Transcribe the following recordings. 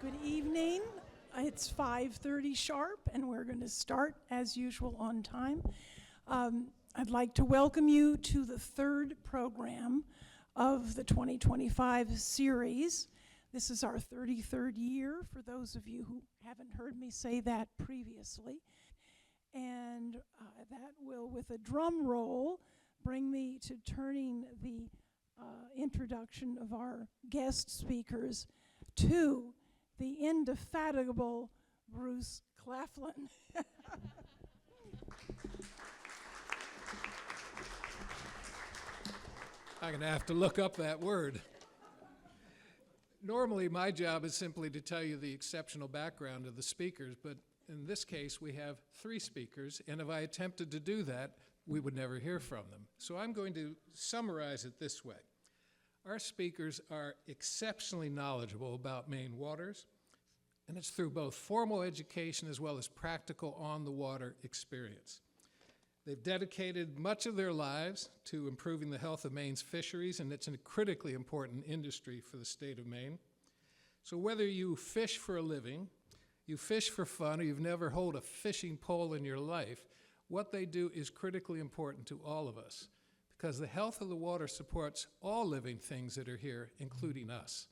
Good evening. It's 5:30 sharp, and we're going to start, as usual, on time. I'd like to welcome you to the third program of the 2025 series. This is our 33rd year, for those of you who haven't heard me say that previously. And that will, with a drum roll, bring me to turning the introduction of our guest speakers to the indefatigable Bruce Claflin. I'm going to have to look up that word. Normally, my job is simply to tell you the exceptional background of the speakers, but in this case, we have three speakers, and if I attempted to do that, we would never hear from them. So I'm going to summarize it this way. Our speakers are exceptionally knowledgeable about Maine waters, and it's through both formal education as well as practical on-the-water experience. They've dedicated much of their lives to improving the health of Maine's fisheries, and it's a critically important industry for the state of Maine. So whether you fish for a living, you fish for fun, or you've never held a fishing pole in your life, what they do is critically important to all of us, because the health of the water supports all living things that are here, including us.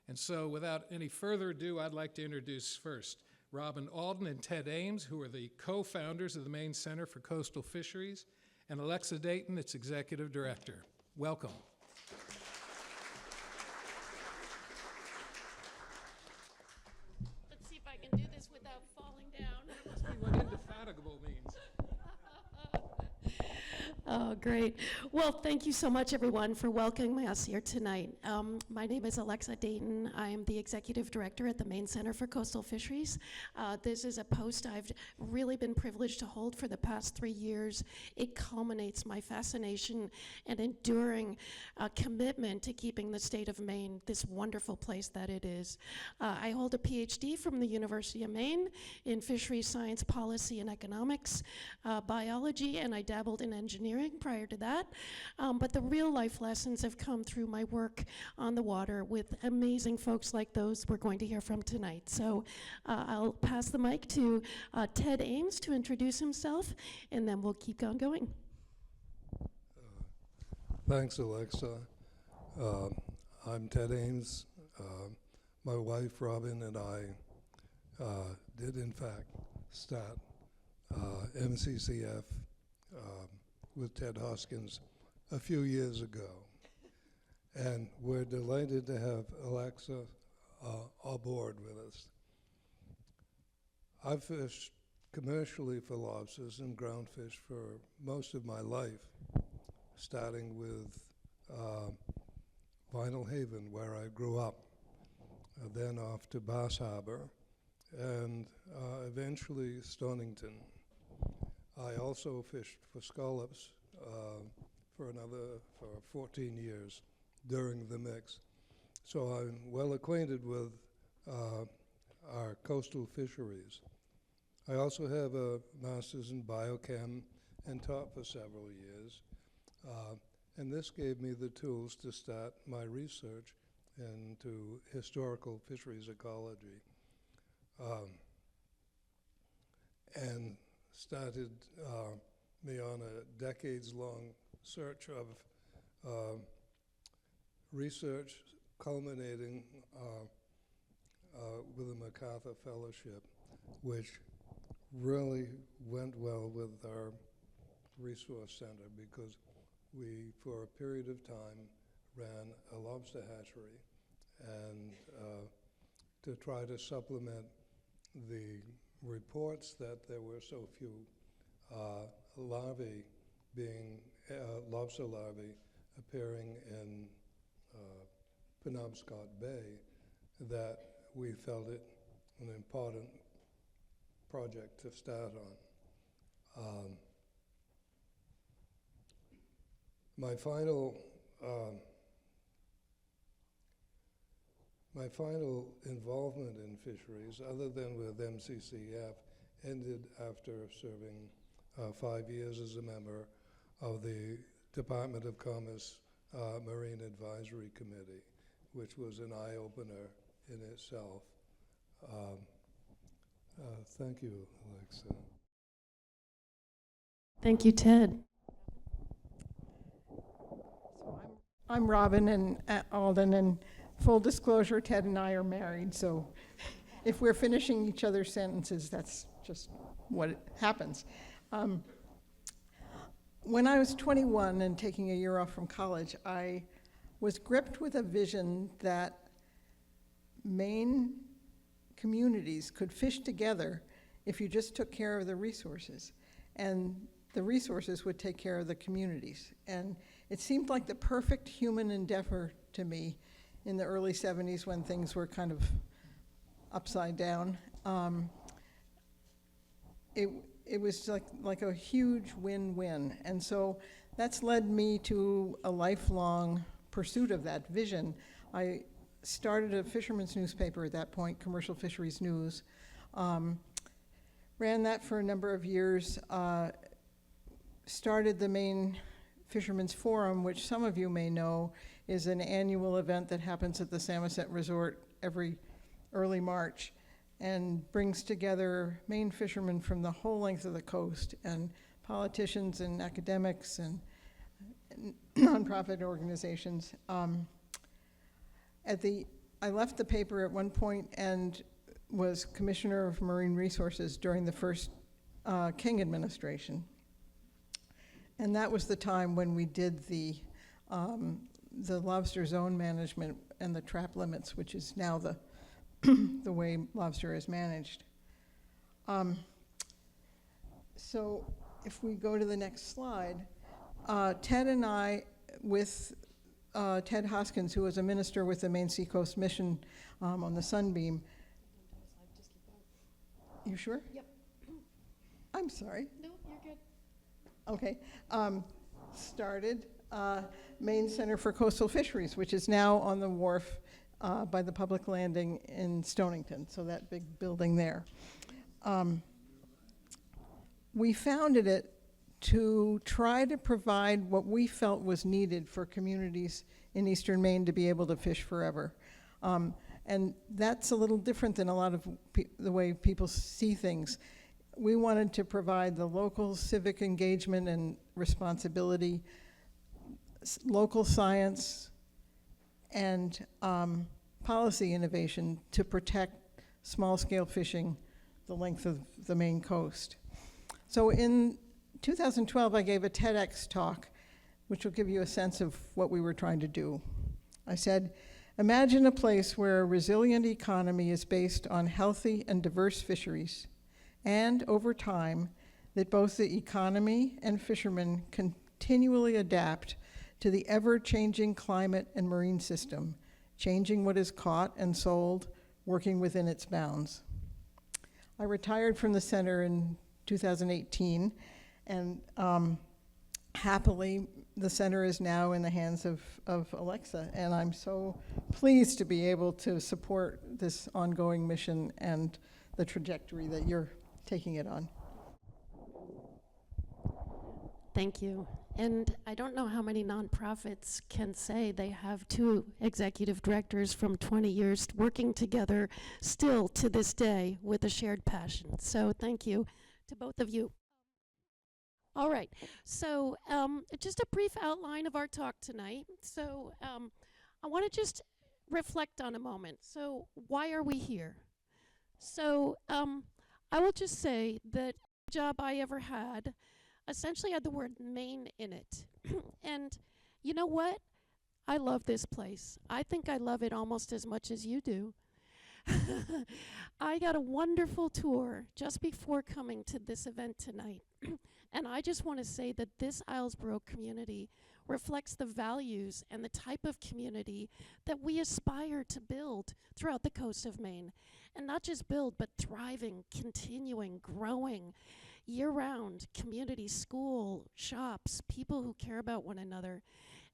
And so without any further ado, I'd like to introduce first Robin Alden and Ted Ames, who are the co-founders of the Maine Center for Coastal Fisheries, and Alexa Dayton, its executive director. Welcome. Let's see if I can do this without falling down. That must be what indefatigable means. Oh, great. Well, thank you so much, everyone, for welcoming us here tonight. My name is Alexa Dayton. I am the executive director at the Maine Center for Coastal Fisheries. This is a post I've really been privileged to hold for the past 3 years. It culminates my fascination and enduring commitment to keeping the state of Maine this wonderful place that it is. I hold a PhD from the University of Maine in fisheries science, policy, and economics, biology, and I dabbled in engineering prior to that, but the real life lessons have come through my work on the water with amazing folks like those we're going to hear from tonight. So I'll pass the mic to Ted Ames to introduce himself, and then we'll keep on going. Thanks, Alexa. I'm Ted Ames. My wife, Robin, and I did, in fact, start MCCF with Ted Hoskins a few years ago. And we're delighted to have Alexa aboard with us. I've fished commercially for lobsters and groundfish for most of my life, starting with Vinyl Haven, where I grew up, then off to Bass Harbor, and eventually Stonington. I also fished for scallops for 14 years during the mix. So I'm well acquainted with our coastal fisheries. I also have a master's in biochem and taught for several years. And this gave me the tools to start my research into historical fisheries ecology. And started me on a decades-long search of research culminating with a McArthur Fellowship, which really went well with our resource center because we, for a period of time, ran a lobster hatchery and to try to supplement the reports that there were so few larvae being, lobster larvae appearing in Penobscot Bay, that we felt it an important project to start on. My final involvement in fisheries, other than with MCCF, ended after serving 5 years as a member of the Department of Commerce Marine Advisory Committee, which was an eye-opener in itself. Thank you, Alexa. Thank you, Ted. I'm Robin and Alden, and full disclosure, Ted and I are married, so if we're finishing each other's sentences, that's just what happens. When I was 21 and taking a year off from college, I was gripped with a vision that Maine communities could fish together if you just took care of the resources, and the resources would take care of the communities. And it seemed like the perfect human endeavor to me in the early 70s when things were kind of upside down. It was like a huge win-win. And so that's led me to a lifelong pursuit of that vision. I started a fisherman's newspaper at that point, Commercial Fisheries News. Ran that for a number of years. Started the Maine Fishermen's Forum, which some of you may know is an annual event that happens at the Samoset Resort every early March and brings together Maine fishermen from the whole length of the coast, and politicians and academics and nonprofit organizations. I left the paper at one point and was Commissioner of Marine Resources during the first King administration. And that was the time when we did the lobster zone management and the trap limits, which is now the the way lobster is managed. So if we go to the next slide, Ted and I, with Ted Hoskins, who was a minister with the Maine Seacoast Mission on the Sunbeam. You sure? Yep. I'm sorry. No, you're good. Okay. Started Maine Center for Coastal Fisheries, which is now on the wharf by the public landing in Stonington, so that big building there. We founded it to try to provide what we felt was needed for communities in eastern Maine to be able to fish forever. And that's a little different than a lot of the way people see things. We wanted to provide the local civic engagement and responsibility, local science, and policy innovation to protect small-scale fishing the length of the Maine coast. So in 2012, I gave a TEDx talk, which will give you a sense of what we were trying to do. I said, imagine a place where a resilient economy is based on healthy and diverse fisheries, and over time, that both the economy and fishermen continually adapt to the ever-changing climate and marine system, changing what is caught and sold, working within its bounds. I retired from the center in 2018, and happily, the center is now in the hands of Alexa, and I'm so pleased to be able to support this ongoing mission and the trajectory that you're taking it on. Thank you. And I don't know how many nonprofits can say they have two executive directors from 20 years working together still to this day with a shared passion. So thank you to both of you. All right, so just a brief outline of our talk tonight. So I want to just reflect on a moment. So why are we here? So I will just say that the job I ever had essentially had the word Maine in it. And you know what? I love this place. I think I love it almost as much as you do. I got a wonderful tour just before coming to this event tonight. And I just want to say that this Islesboro community reflects the values and the type of community that we aspire to build throughout the coast of Maine. And not just build, but thriving, continuing, growing, year-round community, school, shops, people who care about one another.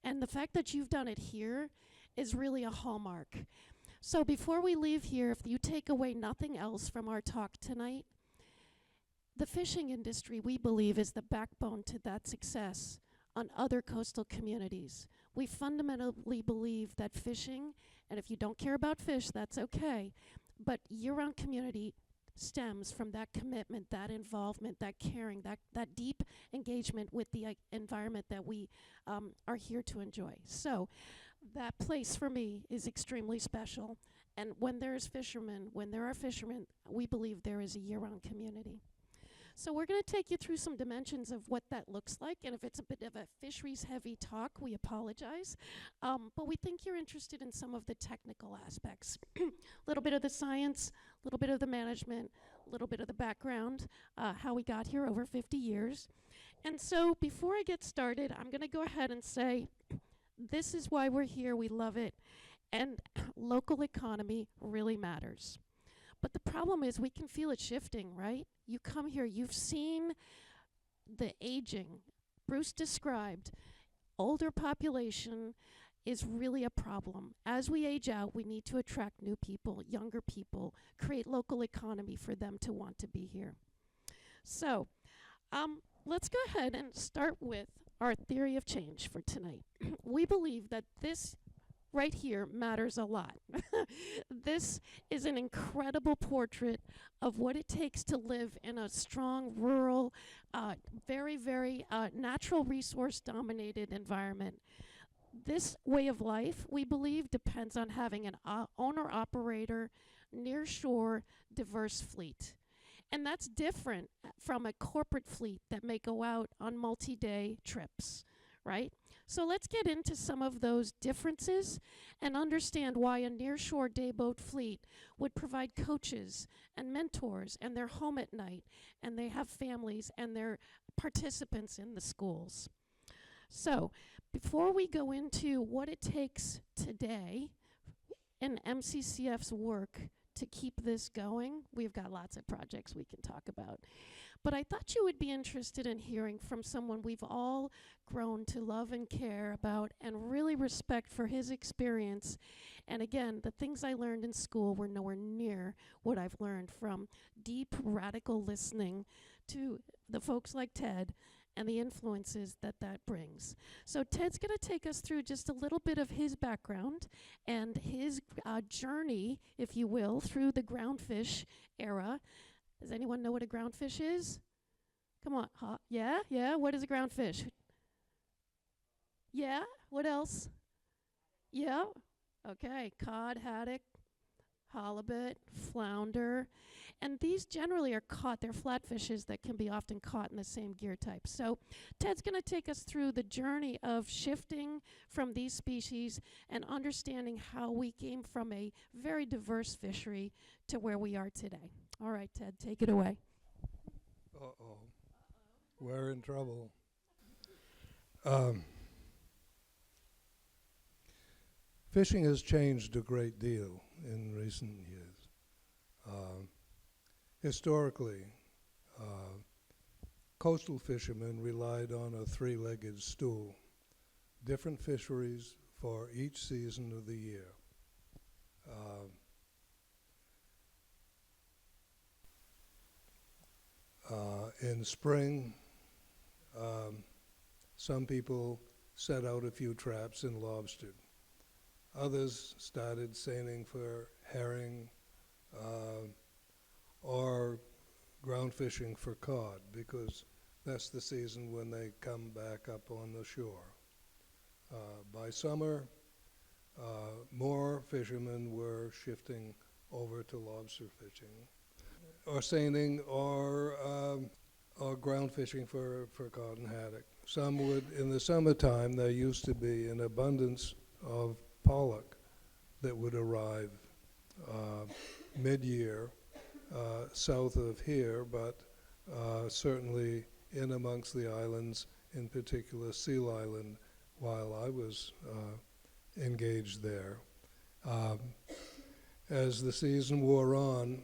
And the fact that you've done it here is really a hallmark. So before we leave here, if you take away nothing else from our talk tonight, the fishing industry, we believe, is the backbone to that success on other coastal communities. We fundamentally believe that fishing, and if you don't care about fish, that's okay, But year-round community stems from that commitment, that involvement, that caring, that deep engagement with the environment that we are here to enjoy. So that place for me is extremely special. And when there are fishermen, we believe there is a year-round community. So we're going to take you through some dimensions of what that looks like. And if it's a bit of a fisheries-heavy talk, we apologize. But we think you're interested in some of the technical aspects. A little bit of the science, a little bit of the management, a little bit of the background, how we got here over 50 years. And so before I get started, I'm going to go ahead and say, this is why we're here. We love it. And local economy really matters. But the problem is we can feel it shifting, right? You come here, you've seen the aging. Bruce described older population is really a problem. As we age out, we need to attract new people, younger people, create local economy for them to want to be here. So let's go ahead and start with our theory of change for tonight. We believe that this right here matters a lot. This is an incredible portrait of what it takes to live in a strong, rural, very, very natural resource-dominated environment. This way of life, we believe, depends on having an owner-operator, near-shore, diverse fleet. And that's different from a corporate fleet that may go out on multi-day trips, right? So let's get into some of those differences and understand why a nearshore dayboat fleet would provide coaches and mentors, and they're home at night, and they have families, and they're participants in the schools. So before we go into what it takes today in MCCF's work to keep this going, we've got lots of projects we can talk about. But I thought you would be interested in hearing from someone we've all grown to love and care about and really respect for his experience. And again, the things I learned in school were nowhere near what I've learned from deep, radical listening to the folks like Ted and the influences that brings. So Ted's going to take us through just a little bit of his background and his journey, if you will, through the groundfish era. Does anyone know what a groundfish is? Come on. Yeah? What is a groundfish? Yeah? What else? Yeah? Okay. Cod, haddock, halibut, flounder. And these generally are caught. They're flatfishes that can be often caught in the same gear type. So Ted's going to take us through the journey of shifting from these species and understanding how we came from a very diverse fishery to where we are today. All right, Ted, take it away. Uh-oh. We're in trouble. Fishing has changed a great deal in recent years. Historically, coastal fishermen relied on a three-legged stool, different fisheries for each season of the year. In spring, some people set out a few traps and lobstered. Others started seining for herring or ground fishing for cod, because that's the season when they come back up on the shore. By summer, more fishermen were shifting over to lobster fishing, or seining, or ground fishing for cod and haddock. Some would, in the summertime, there used to be an abundance of pollock that would arrive mid-year south of here, but certainly in amongst the islands, in particular Seal Island, while I was engaged there. As the season wore on,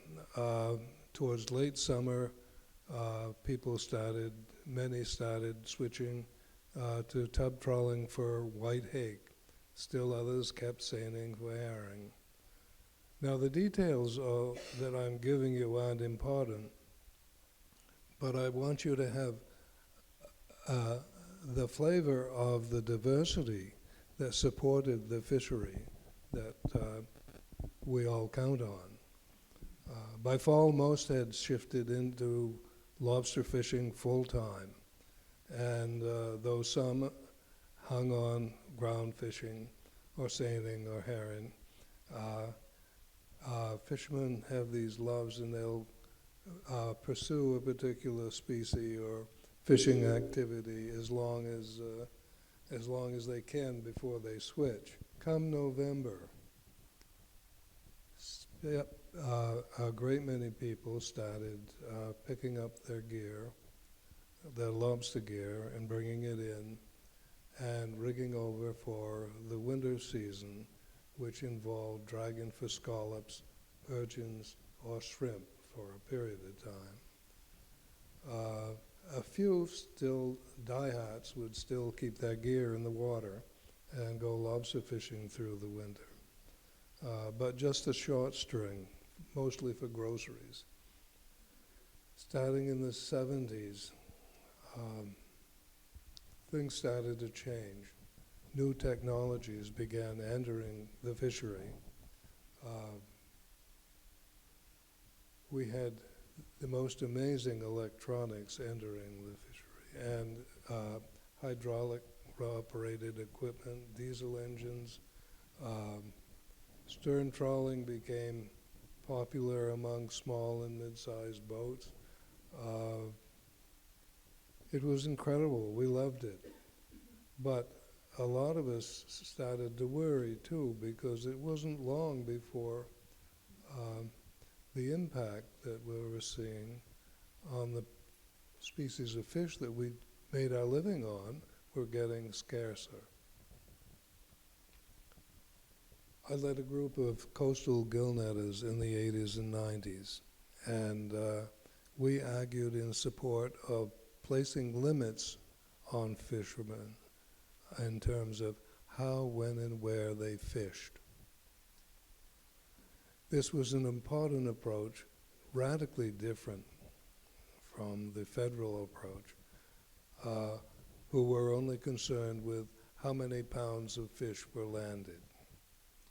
towards late summer, many started switching to tub trawling for white hake. Still others kept seining for herring. Now the details that I'm giving you aren't important, but I want you to have the flavor of the diversity that supported the fishery that we all count on. By fall, most had shifted into lobster fishing full-time, and though some hung on ground fishing or seining or herring, fishermen have these loves and they'll pursue a particular species or fishing activity as long as they can before they switch. Come November, a great many people started picking up their gear, their lobster gear, and bringing it in and rigging over for the winter season, which involved dragging for scallops, urchins, or shrimp for a period of time. A few still diehards would still keep their gear in the water and go lobster fishing through the winter. But just a short string, mostly for groceries. Starting in the 70s, things started to change. New technologies began entering the fishery. We had the most amazing electronics entering the fishery, and hydraulic operated equipment, diesel engines. Stern trawling became popular among small and mid-sized boats. It was incredible. We loved it. But a lot of us started to worry too, because it wasn't long before the impact that we were seeing on the species of fish that we made our living on were getting scarcer. I led a group of coastal gillnetters in the 80s and 90s, and we argued in support of placing limits on fishermen in terms of how, when, and where they fished. This was an important approach, radically different from the federal approach, who were only concerned with how many pounds of fish were landed,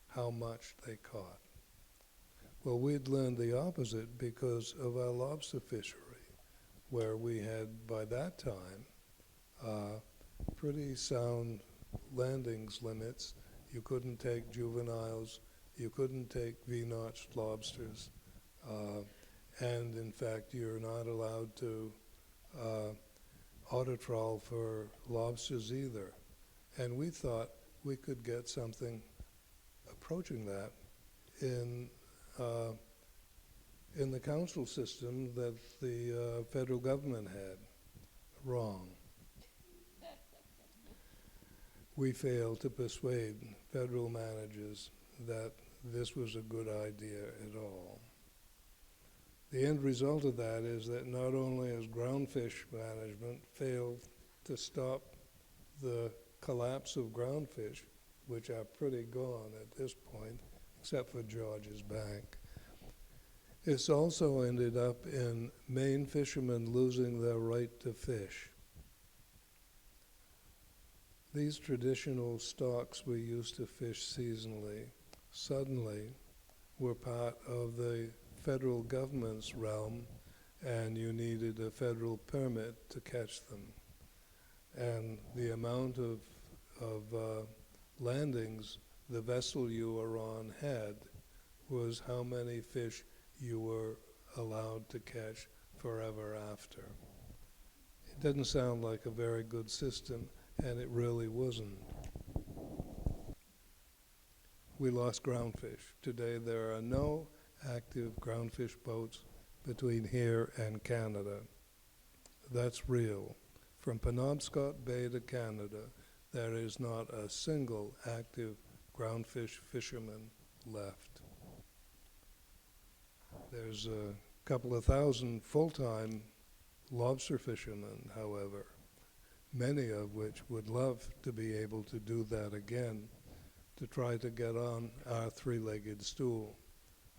how much they caught. Well, we'd learned the opposite because of our lobster fishery, where we had, by that time, pretty sound landings limits. You couldn't take juveniles, you couldn't take V-notched lobsters, and in fact, you're not allowed to auto-trawl for lobsters either. And we thought we could get something approaching that in the council system that the federal government had. Wrong. We failed to persuade federal managers that this was a good idea at all. The end result of that is that not only has groundfish management failed to stop the collapse of groundfish, which are pretty gone at this point, except for George's Bank, it's also ended up in Maine fishermen losing their right to fish. These traditional stocks we used to fish seasonally suddenly were part of the federal government's realm, and you needed a federal permit to catch them. And the amount of landings the vessel you were on had was how many fish you were allowed to catch forever after. It doesn't sound like a very good system, and it really wasn't. We lost groundfish. Today there are no active groundfish boats between here and Canada. That's real. From Penobscot Bay to Canada, there is not a single active groundfish fisherman left. There's a couple of thousand full-time lobster fishermen, however, many of which would love to be able to do that again, to try to get on our three-legged stool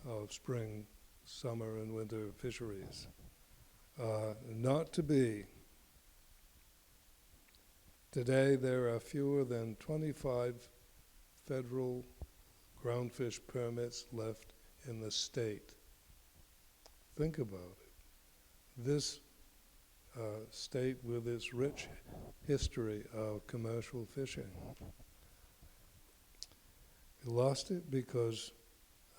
of spring, summer, and winter fisheries. Not to be. Today there are fewer than 25 federal groundfish permits left in the state. think about it. This state with its rich history of commercial fishing lost it because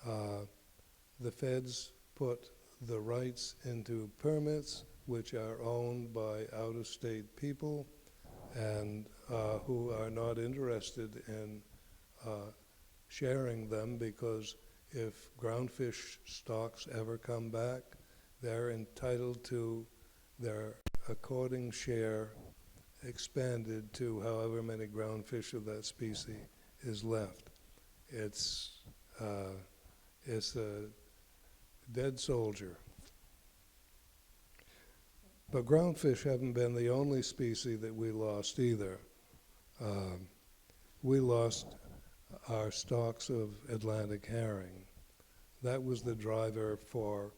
the feds put the rights into permits which are owned by out-of-state people and who are not interested in sharing them, because if groundfish stocks ever come back, they're entitled to their according share expanded to however many groundfish of that species is left. It's a dead soldier. But groundfish haven't been the only species that we lost either. We lost our stocks of Atlantic herring. That was the driver for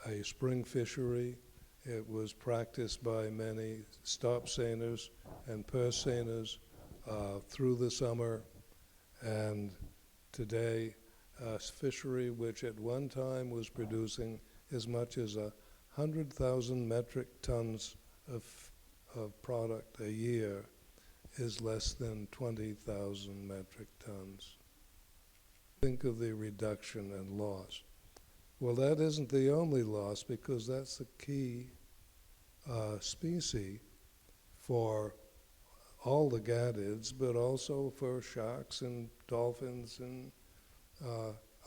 a spring fishery. It was practiced by many stop seiners and purse seiners through the summer. And today, a fishery which at one time was producing as much as 100,000 metric tons of product a year is less than 20,000 metric tons. Think of the reduction and loss. Well, that isn't the only loss, because that's the key species for all the gadids, but also for sharks and dolphins and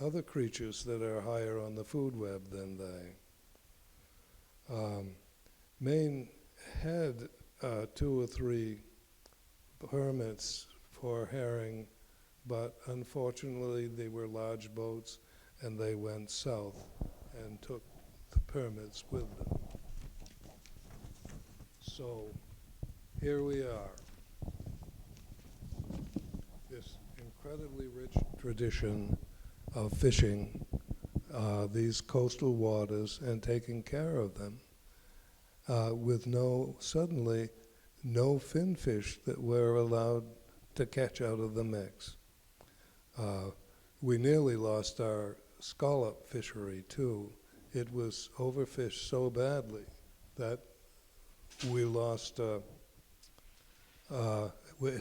other creatures that are higher on the food web than they. Maine had 2 or 3 permits for herring, but unfortunately they were large boats and they went south and took the permits with them. So here we are. This incredibly rich tradition of fishing these coastal waters and taking care of them with suddenly no finfish that we're allowed to catch out of the mix. We nearly lost our scallop fishery too. It was overfished so badly that we lost, it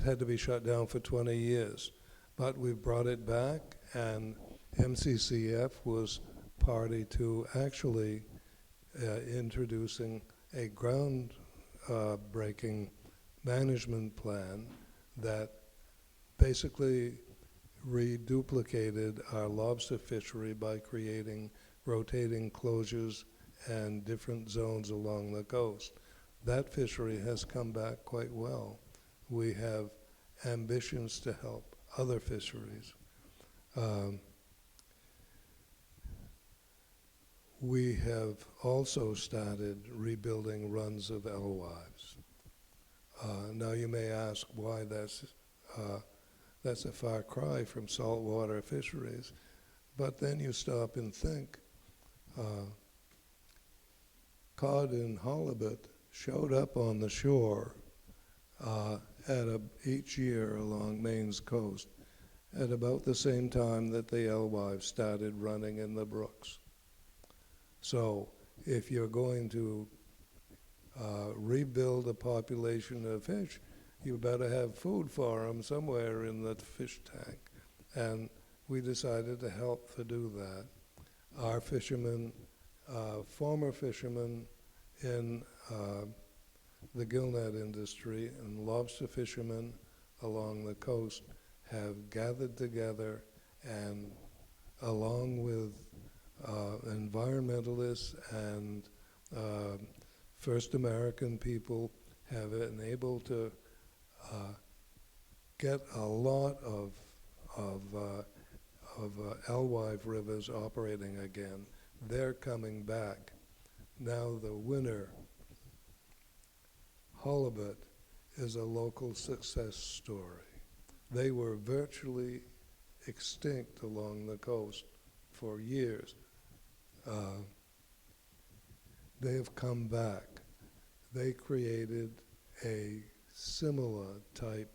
had to be shut down for 20 years. But we brought it back, and MCCF was party to actually introducing a ground-breaking management plan that basically reduplicated our lobster fishery by creating rotating closures and different zones along the coast. That fishery has come back quite well. We have ambitions to help other fisheries. We have also started rebuilding runs of alewives. Now you may ask why that's a far cry from saltwater fisheries, but then you stop and think. Cod and halibut showed up on the shore each year along Maine's coast at about the same time that the alewives started running in the brooks. So if you're going to rebuild a population of fish, you better have food for them somewhere in the fish tank. And we decided to help to do that. Our fishermen, former fishermen in the gillnet industry and lobster fishermen along the coast have gathered together, and along with environmentalists and First American people have been able to get a lot of alewife rivers operating again. They're coming back. Now the winter halibut is a local success story. They were virtually extinct along the coast for years. They have come back. They created a similar type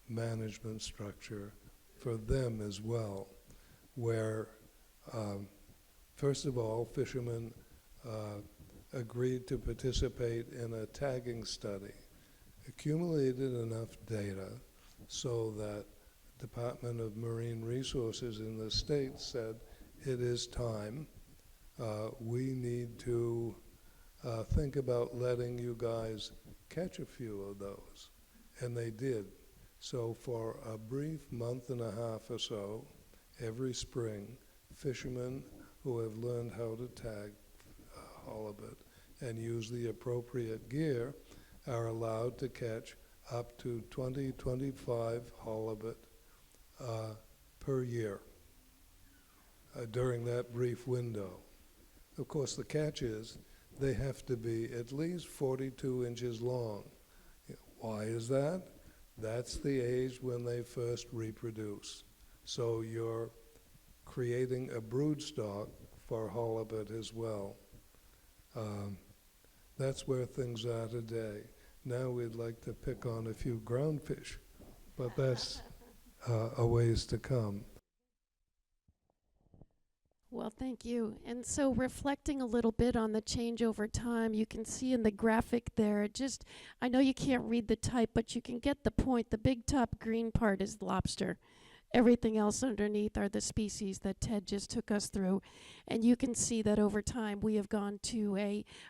management structure for them as well, where first of all, fishermen agreed to participate in a tagging study, accumulated enough data so that Department of Marine Resources in the state said, it is time. We need to think about letting you guys catch a few of those. And they did. So for a brief month and a half or so, every spring, fishermen who have learned how to tag halibut and use the appropriate gear are allowed to catch up to 20, 25 halibut per year during that brief window. Of course, the catch is they have to be at least 42 inches long. Why is that? That's the age when they first reproduce. So you're creating a brood stock for halibut as well. That's where things are today. Now we'd like to pick on a few groundfish, but that's a ways to come. Well, thank you. And so reflecting a little bit on the change over time, you can see in the graphic there, I know you can't read the type, but you can get the point. The big top green part is lobster. Everything else underneath are the species that Ted just took us through. And you can see that over time we have gone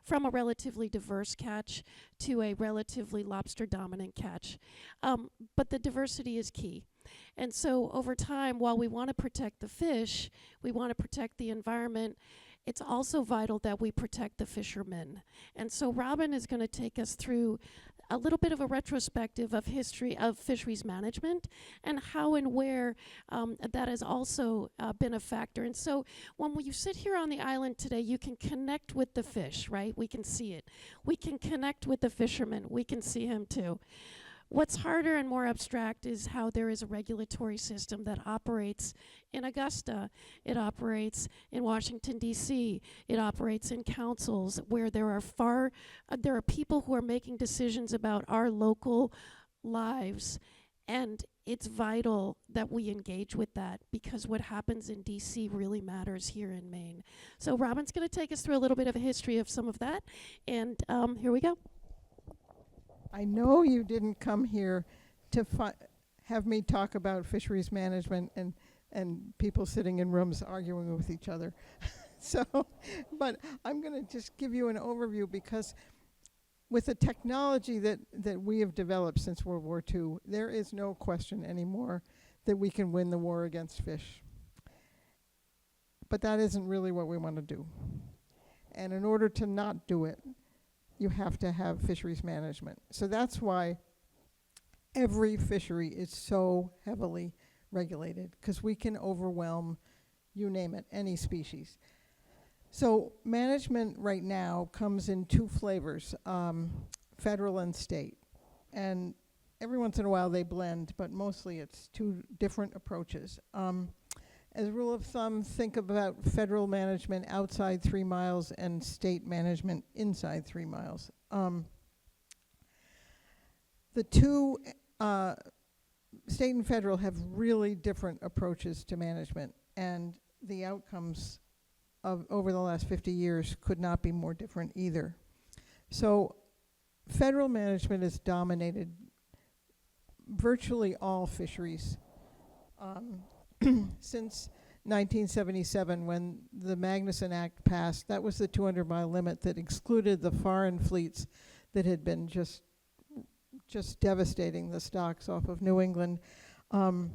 from a relatively diverse catch to a relatively lobster dominant catch. But the diversity is key. And so over time, while we want to protect the fish, we want to protect the environment, it's also vital that we protect the fishermen. And so Robin is going to take us through a little bit of a retrospective of history of fisheries management and how and where that has also been a factor. And so when you sit here on the island today, you can connect with the fish, right? We can see it. We can connect with the fisherman. We can see him too. What's harder and more abstract is how there is a regulatory system that operates in Augusta, it operates in Washington, D.C., it operates in councils where there are people who are making decisions about our local lives, and it's vital that we engage with that because what happens in D.C. really matters here in Maine. So Robin's going to take us through a little bit of a history of some of that, and here we go. I know you didn't come here to have me talk about fisheries management and people sitting in rooms arguing with each other. But I'm going to just give you an overview because with the technology that we have developed since World War II, there is no question anymore that we can win the war against fish. But that isn't really what we want to do. And in order to not do it, you have to have fisheries management. So that's why every fishery is so heavily regulated, because we can overwhelm, you name it, any species. So management right now comes in two flavors, federal and state. And every once in a while they blend, but mostly it's two different approaches. As a rule of thumb, think about federal management outside 3 miles and state management inside 3 miles. The two, state and federal, have really different approaches to management, and the outcomes of over the last 50 years could not be more different either. So federal management has dominated virtually all fisheries. Since 1977, when the Magnuson Act passed, that was the 200-mile limit that excluded the foreign fleets that had been just devastating the stocks off of New England. The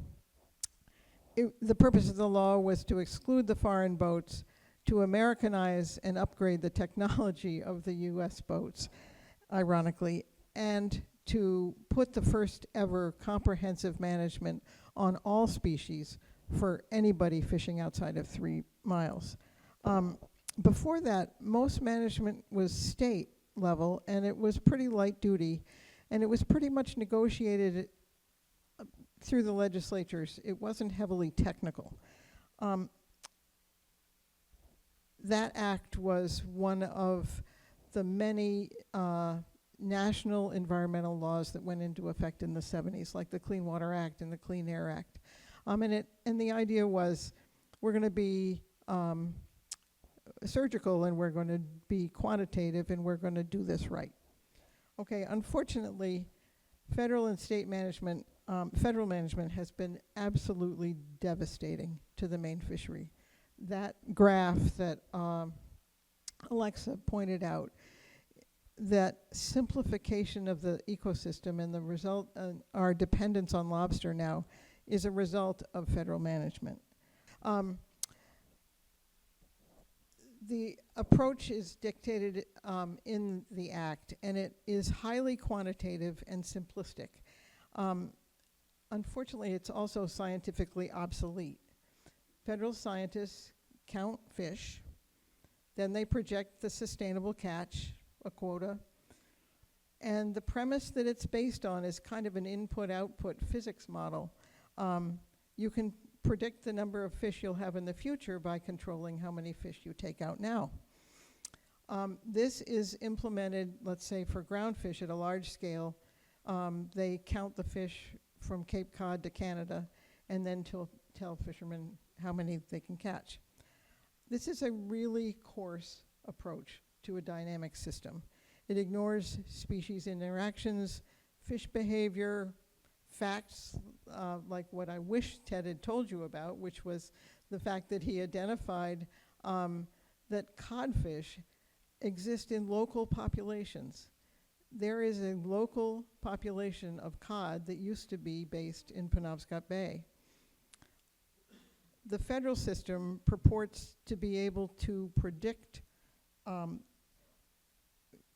purpose of the law was to exclude the foreign boats, to Americanize and upgrade the technology of the U.S. boats, ironically, and to put the first ever comprehensive management on all species for anybody fishing outside of 3 miles. Before that, most management was state level, and it was pretty light duty, and it was pretty much negotiated through the legislatures. It wasn't heavily technical. That act was one of the many national environmental laws that went into effect in the 70s, like the Clean Water Act and the Clean Air Act. And the idea was we're going to be surgical, and we're going to be quantitative, and we're going to do this right. Okay, unfortunately, federal and state management, federal management has been absolutely devastating to the Maine fishery. That graph that Alexa pointed out, that simplification of the ecosystem and the result, our dependence on lobster now, is a result of federal management. The approach is dictated in the Act, and it is highly quantitative and simplistic. Unfortunately, it's also scientifically obsolete. Federal scientists count fish, then they project the sustainable catch, a quota, and the premise that it's based on is kind of an input-output physics model. You can predict the number of fish you'll have in the future by controlling how many fish you take out now. This is implemented, let's say, for groundfish at a large scale. They count the fish from Cape Cod to Canada and then tell fishermen how many they can catch. This is a really coarse approach to a dynamic system. It ignores species interactions, fish behavior, facts like what I wish Ted had told you about, which was the fact that he identified that codfish exist in local populations. There is a local population of cod that used to be based in Penobscot Bay. The federal system purports to be able to predict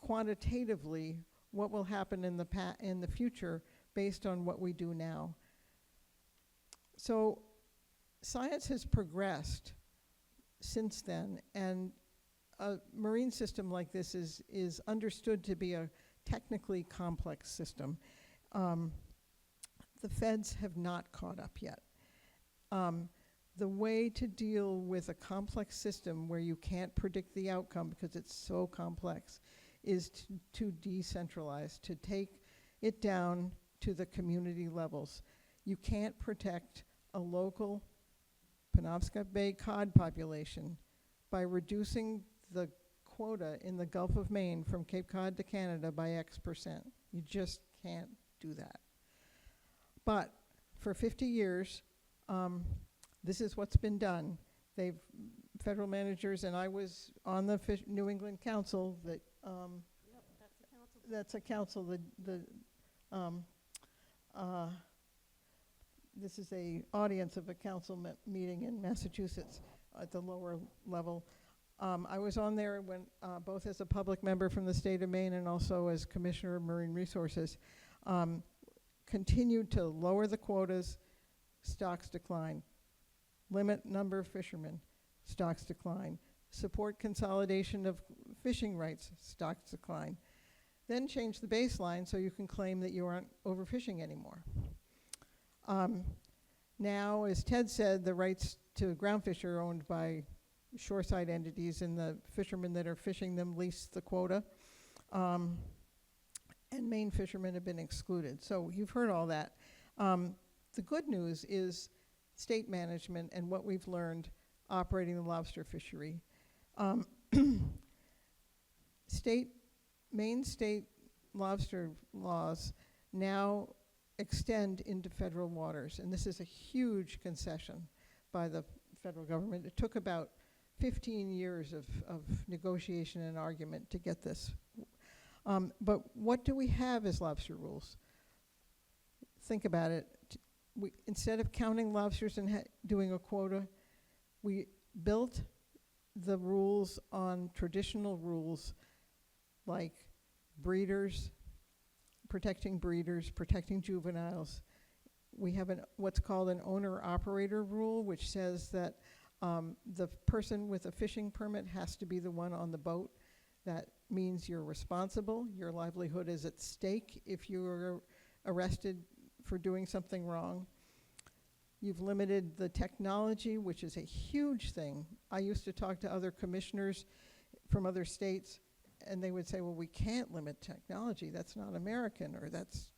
quantitatively what will happen in the future based on what we do now. So science has progressed since then, and a marine system like this is understood to be a technically complex system. The feds have not caught up yet. The way to deal with a complex system where you can't predict the outcome because it's so complex is to decentralize, to take it down to the community levels. You can't protect a local Penobscot Bay cod population by reducing the quota in the Gulf of Maine from Cape Cod to Canada by X%. You just can't do that. But for 50 years, this is what's been done. Federal managers, and I was on the New England Council that, Yep, that's a council, this is a audience of a council meeting in Massachusetts at the lower level. I was on there when, both as a public member from the state of Maine and also as Commissioner of Marine Resources, continued to lower the quotas, stocks decline. Limit number of fishermen, stocks decline. Support consolidation of fishing rights, stocks decline. Then change the baseline so you can claim that you aren't overfishing anymore. Now, as Ted said, the rights to groundfish are owned by shoreside entities, and the fishermen that are fishing them lease the quota. And Maine fishermen have been excluded. So you've heard all that. The good news is state management and what we've learned operating the lobster fishery. Maine state lobster laws now extend into federal waters, and this is a huge concession by the federal government. It took about 15 years of negotiation and argument to get this. But what do we have as lobster rules? Think about it. Instead of counting lobsters and doing a quota, we built the rules on traditional rules like breeders, protecting juveniles. We have what's called an owner-operator rule, which says that the person with a fishing permit has to be the one on the boat. That means you're responsible. Your livelihood is at stake if you're arrested for doing something wrong. You've limited the technology, which is a huge thing. I used to talk to other commissioners from other states, and they would say, well, we can't limit technology. That's not American, or that's,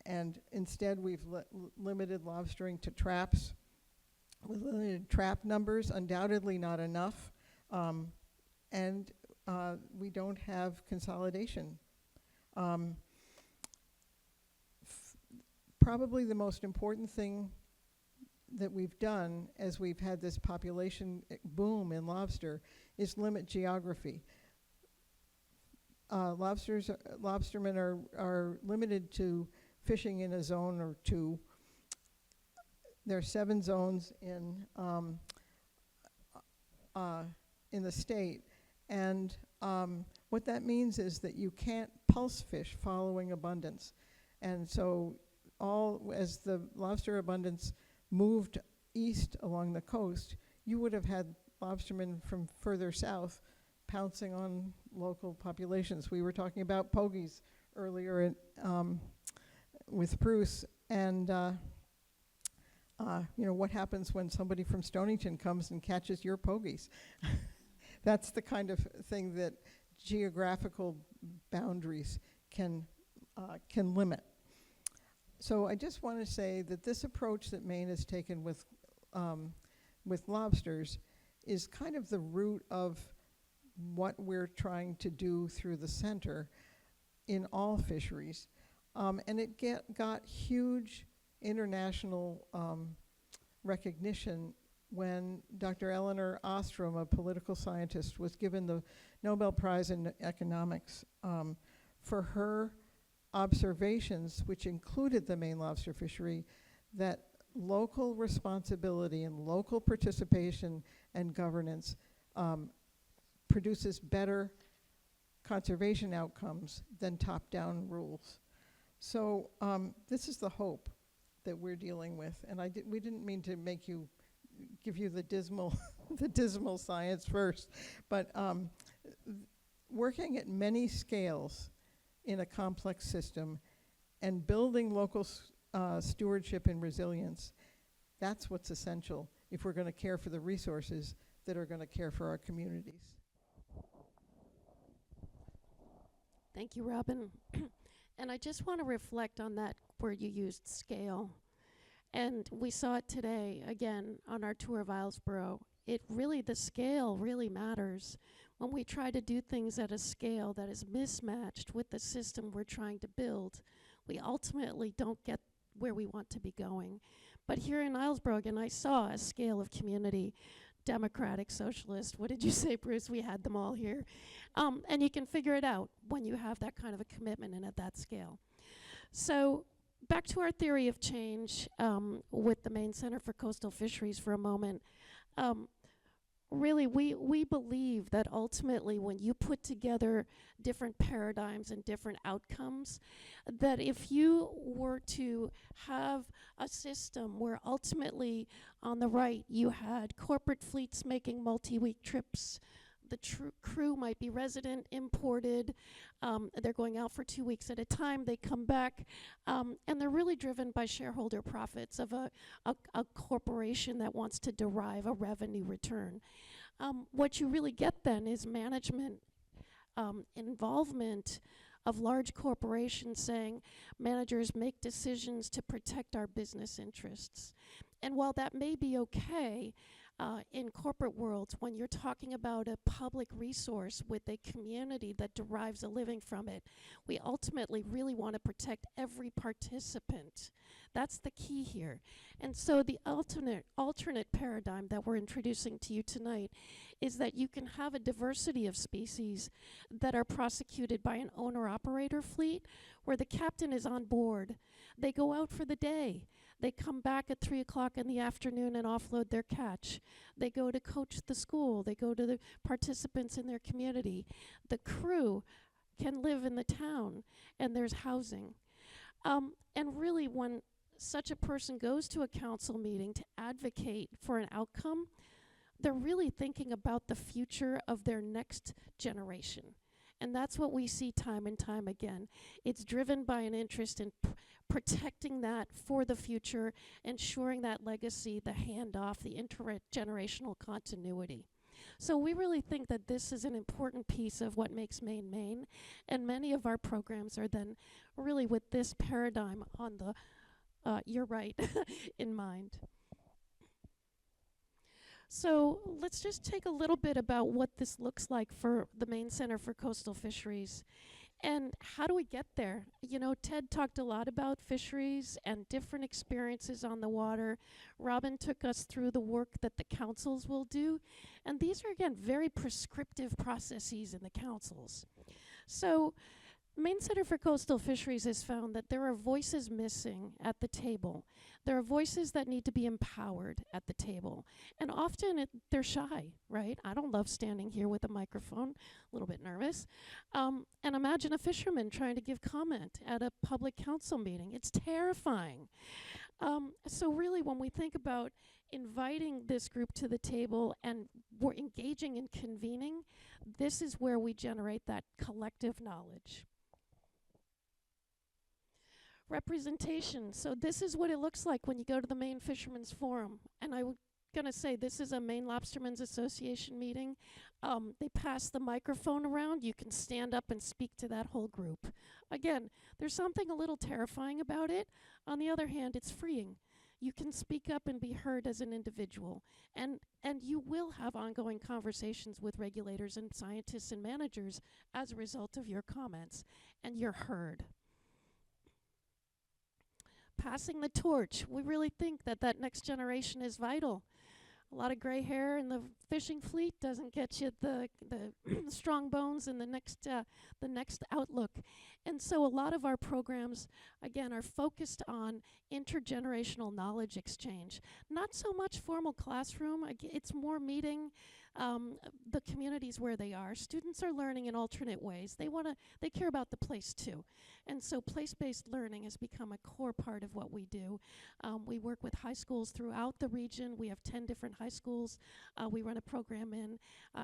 and instead we've limited lobstering to traps. with limited trap numbers, undoubtedly not enough, and we don't have consolidation. Probably the most important thing that we've done as we've had this population boom in lobster is limit geography. Lobstermen are limited to fishing in a zone or two. There are 7 zones in the state, and what that means is that you can't pulse fish following abundance. And so as the lobster abundance moved east along the coast, you would have had lobstermen from further south pouncing on local populations. We were talking about pogies earlier with Bruce, and what happens when somebody from Stonington comes and catches your pogies? That's the kind of thing that geographical boundaries can limit. So I just want to say that this approach that Maine has taken with lobsters is kind of the root of what we're trying to do through the center in all fisheries. And it got huge international recognition when Dr. Eleanor Ostrom, a political scientist, was given the Nobel Prize in Economics for her observations, which included the Maine lobster fishery, that local responsibility and local participation and governance produces better conservation outcomes than top-down rules. So this is the hope that we're dealing with, and we didn't mean to give you the dismal the dismal science first, but working at many scales in a complex system and building local stewardship and resilience, that's what's essential if we're going to care for the resources that are going to care for our communities. Thank you, Robin. And I just want to reflect on that where you used scale. And we saw it today, again, on our tour of Islesboro. The scale really matters. When we try to do things at a scale that is mismatched with the system we're trying to build, we ultimately don't get where we want to be going. But here in Islesboro, again, I saw a scale of community, Democratic, Socialist. What did you say, Bruce? We had them all here. And you can figure it out when you have that kind of a commitment and at that scale. So back to our theory of change with the Maine Center for Coastal Fisheries for a moment. Really, we believe that ultimately when you put together different paradigms and different outcomes, that if you were to have a system where ultimately on the right you had corporate fleets making multi-week trips, the crew might be resident, imported, they're going out for 2 weeks at a time, they come back, and they're really driven by shareholder profits of a corporation that wants to derive a revenue return. What you really get then is management involvement of large corporations saying, managers make decisions to protect our business interests. And while that may be okay, in corporate worlds, when you're talking about a public resource with a community that derives a living from it, we ultimately really want to protect every participant. That's the key here. And so the alternate paradigm that we're introducing to you tonight is that you can have a diversity of species that are prosecuted by an owner-operator fleet where the captain is on board. They go out for the day. They come back at 3 o'clock in the afternoon and offload their catch. They go to coach the school. They go to the participants in their community. The crew can live in the town, and there's housing. And really, when such a person goes to a council meeting to advocate for an outcome, they're really thinking about the future of their next generation. And that's what we see time and time again. It's driven by an interest in protecting that for the future, ensuring that legacy, the handoff, the intergenerational continuity. So we really think that this is an important piece of what makes Maine Maine, and many of our programs are then really with this paradigm on the, you're right, in mind. So let's just take a little bit about what this looks like for the Maine Center for Coastal Fisheries. And how do we get there? You know, Ted talked a lot about fisheries and different experiences on the water. Robin took us through the work that the councils will do. And these are, again, very prescriptive processes in the councils. So Maine Center for Coastal Fisheries has found that there are voices missing at the table. There are voices that need to be empowered at the table. And often they're shy, right? I don't love standing here with a microphone, a little bit nervous. And imagine a fisherman trying to give comment at a public council meeting. It's terrifying. So really, when we think about inviting this group to the table and we're engaging in convening, this is where we generate that collective knowledge. Representation. So this is what it looks like when you go to the Maine Fishermen's Forum. And I'm going to say this is a Maine Lobstermen's Association meeting. They pass the microphone around. You can stand up and speak to that whole group. Again, there's something a little terrifying about it. On the other hand, it's freeing. You can speak up and be heard as an individual. And you will have ongoing conversations with regulators and scientists and managers as a result of your comments. And you're heard. Passing the torch. We really think that that next generation is vital. A lot of gray hair in the fishing fleet doesn't get you the strong bones and the next outlook. And so a lot of our programs, again, are focused on intergenerational knowledge exchange. Not so much formal classroom. It's more meeting the communities where they are. Students are learning in alternate ways. They care about the place too. And so place-based learning has become a core part of what we do. We work with high schools throughout the region. We have 10 different high schools we run a program in.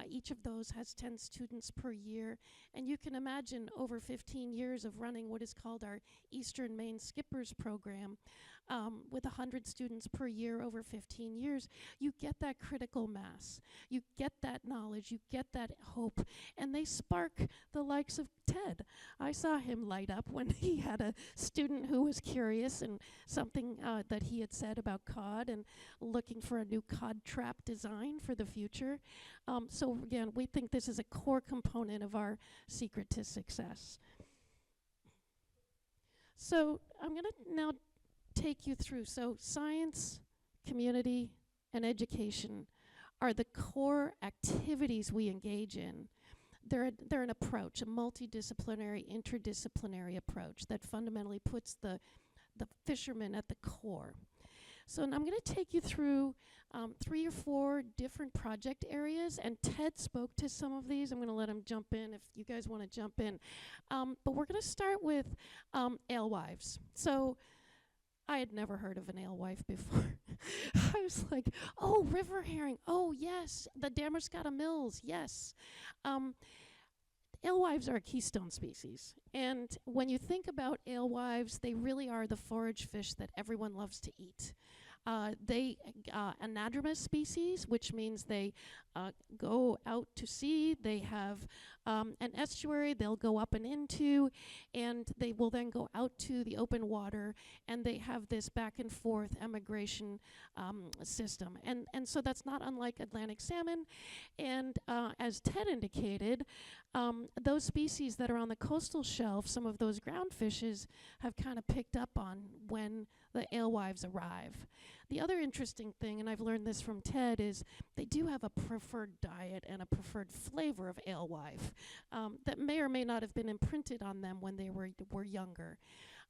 Each of those has 10 students per year. And you can imagine over 15 years of running what is called our Eastern Maine Skippers program. With 100 students per year over 15 years, you get that critical mass. You get that knowledge, you get that hope, and they spark the likes of Ted. I saw him light up when he had a student who was curious and something that he had said about cod and looking for a new cod trap design for the future. So again, we think this is a core component of our secret to success. So I'm going to now take you through. So science, community, and education are the core activities we engage in. They're an approach, a multidisciplinary, interdisciplinary approach that fundamentally puts the fisherman at the core. So I'm going to take you through 3 or 4 different project areas, and Ted spoke to some of these. I'm going to let him jump in if you guys want to jump in. But we're going to start with alewives. So I had never heard of an alewife before. I was like, oh, river herring. Oh, yes. The Damascotta Mills. Yes. Alewives are a keystone species. And when you think about alewives, they really are the forage fish that everyone loves to eat. They anadromous species, which means they go out to sea. They have an estuary they'll go up and into, and they will then go out to the open water, and they have this back and forth emigration system. And so that's not unlike Atlantic salmon. And as Ted indicated, those species that are on the coastal shelf, some of those groundfishes have kind of picked up on when the alewives arrive. The other interesting thing, and I've learned this from Ted, is they do have a preferred diet and a preferred flavor of alewife that may or may not have been imprinted on them when they were younger.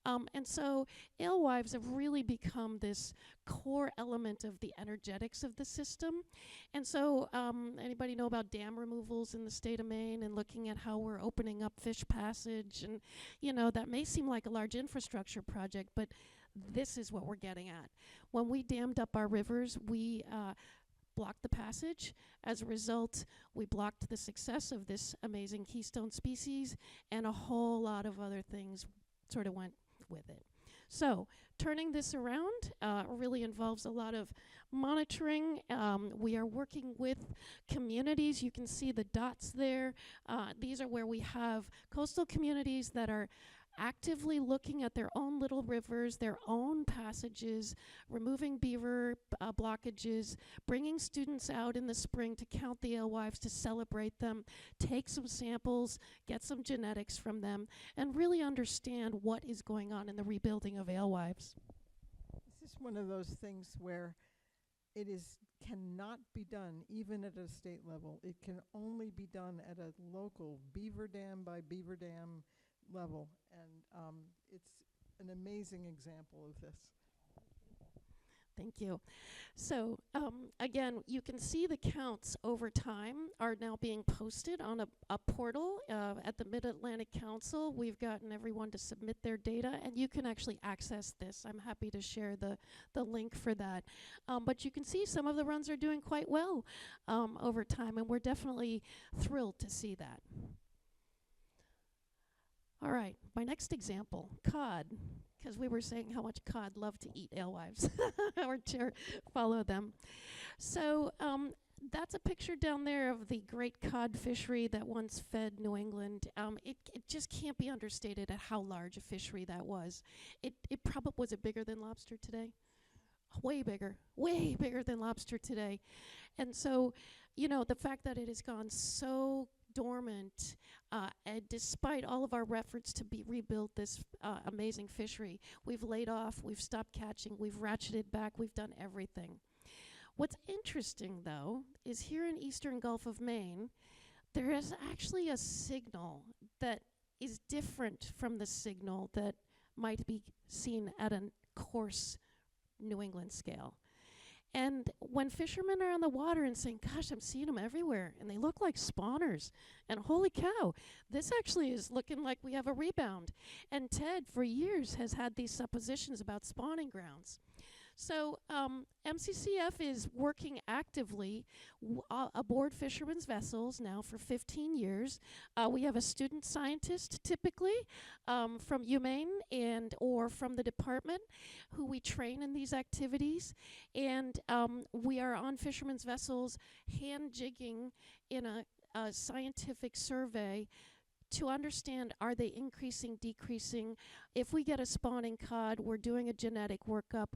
And so alewives have really become this core element of the energetics of the system. And so anybody know about dam removals in the state of Maine and looking at how we're opening up fish passage? And, you know, that may seem like a large infrastructure project, but this is what we're getting at. When we dammed up our rivers, we blocked the passage. As a result, we blocked the success of this amazing keystone species, and a whole lot of other things sort of went with it. So turning this around really involves a lot of monitoring. We are working with communities. You can see the dots there. These are where we have coastal communities that are actively looking at their own little rivers, their own passages, removing beaver blockages, bringing students out in the spring to count the alewives, to celebrate them, take some samples, get some genetics from them, and really understand what is going on in the rebuilding of alewives. This is one of those things where it cannot be done even at a state level. It can only be done at a local beaver dam by beaver dam level, and it's an amazing example of this. Thank you. So again, you can see the counts over time are now being posted on a portal at the Mid-Atlantic Council. We've gotten everyone to submit their data, and you can actually access this. I'm happy to share the link for that. But you can see some of the runs are doing quite well over time, and we're definitely thrilled to see that. All right, my next example, cod, because we were saying how much cod love to eat alewives or to follow them. So that's a picture down there of the great cod fishery that once fed New England. It just can't be understated at how large a fishery that was. It probably, was it bigger than lobster today? Way bigger than lobster today. And so, you know, the fact that it has gone so dormant, and despite all of our efforts to rebuild this amazing fishery, we've laid off, we've stopped catching, we've ratcheted back, we've done everything. What's interesting, though, is here in eastern Gulf of Maine, there is actually a signal that is different from the signal that might be seen at a coarse New England scale. And when fishermen are on the water and saying, gosh, I'm seeing them everywhere, and they look like spawners, and holy cow, this actually is looking like we have a rebound. And Ted, for years, has had these suppositions about spawning grounds. So MCCF is working actively aboard fishermen's vessels now for 15 years. We have a student scientist typically from UMaine or from the department who we train in these activities. And we are on fishermen's vessels hand jigging in a scientific survey to understand, are they increasing, decreasing? If we get a spawning cod, we're doing a genetic workup.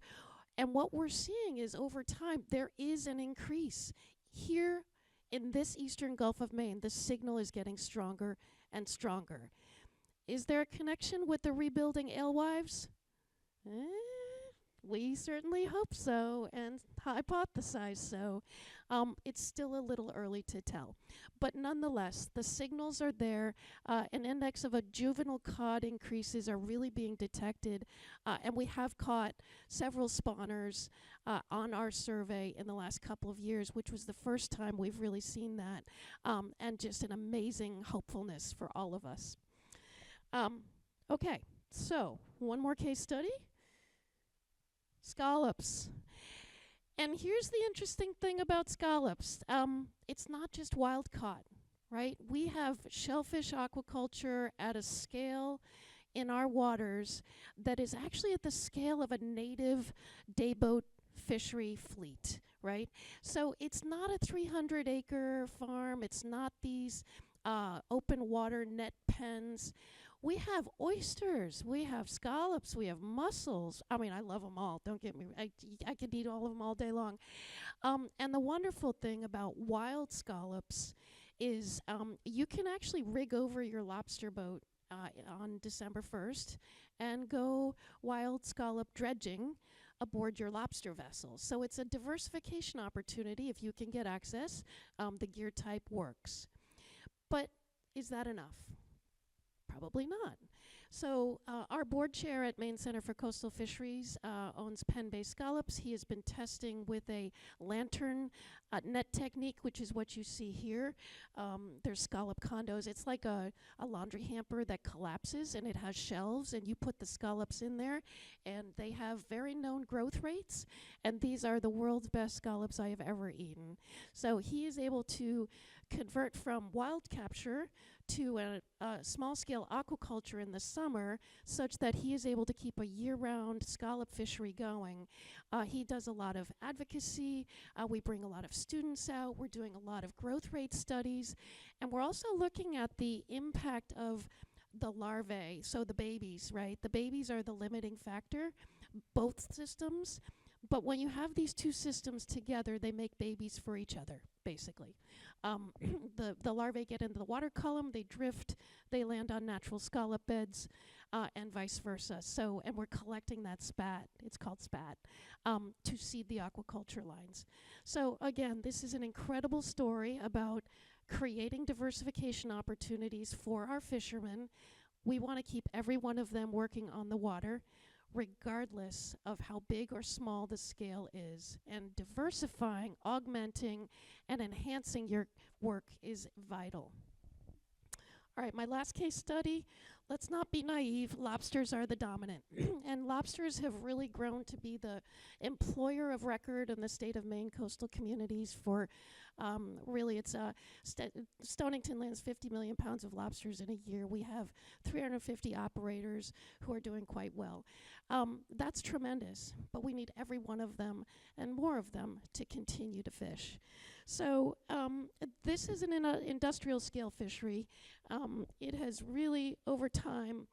And what we're seeing is over time, there is an increase. Here in this eastern Gulf of Maine, the signal is getting stronger and stronger. Is there a connection with the rebuilding alewives? We certainly hope so and hypothesize so. It's still a little early to tell. But nonetheless, the signals are there. An index of a juvenile cod increases are really being detected. And we have caught several spawners on our survey in the last couple of years, which was the first time we've really seen that. And just an amazing hopefulness for all of us. Okay, so one more case study. Scallops. And here's the interesting thing about scallops. It's not just wild caught, right? We have shellfish aquaculture at a scale in our waters that is actually at the scale of a native dayboat fishery fleet, right? So it's not a 300-acre farm. It's not these open water net pens. We have oysters, we have scallops, we have mussels. I mean, I love them all. Don't get me. I could eat all of them all day long. And the wonderful thing about wild scallops is you can actually rig over your lobster boat on December 1st and go wild scallop dredging aboard your lobster vessel. So it's a diversification opportunity if you can get access. The gear type works. But is that enough? Probably not. So our board chair at Maine Center for Coastal Fisheries owns pen-based scallops. He has been testing with a lantern net technique, which is what you see here. There's scallop condos. It's like a laundry hamper that collapses, and it has shelves, and you put the scallops in there, and they have very known growth rates, and these are the world's best scallops I have ever eaten. So he is able to convert from wild capture to a small-scale aquaculture in the summer, such that he is able to keep a year-round scallop fishery going. He does a lot of advocacy. We bring a lot of students out. We're doing a lot of growth rate studies. And we're also looking at the impact of the larvae, so the babies, right? The babies are the limiting factor, both systems. But when you have these two systems together, they make babies for each other, basically. The larvae get into the water column, they drift, they land on natural scallop beds, and vice versa. So, and we're collecting that spat, it's called spat, to seed the aquaculture lines. So again, this is an incredible story about creating diversification opportunities for our fishermen. We want to keep every one of them working on the water, regardless of how big or small the scale is. And diversifying, augmenting, and enhancing your work is vital. All right, my last case study, let's not be naive, lobsters are the dominant. And lobsters have really grown to be the employer of record in the state of Maine coastal communities for, really it's, Stonington lands 50 million pounds of lobsters in a year. We have 350 operators who are doing quite well. That's tremendous, but we need every one of them and more of them to continue to fish. So this is an industrial scale fishery. It has really, over time,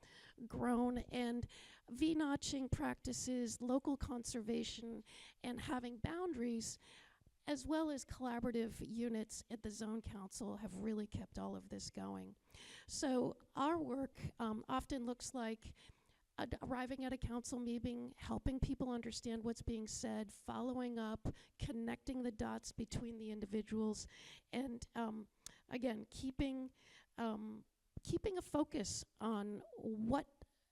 grown, and V-notching practices, local conservation, and having boundaries, as well as collaborative units at the Zone Council, have really kept all of this going. So our work often looks like arriving at a council meeting, helping people understand what's being said, following up, connecting the dots between the individuals, and again, keeping a focus on what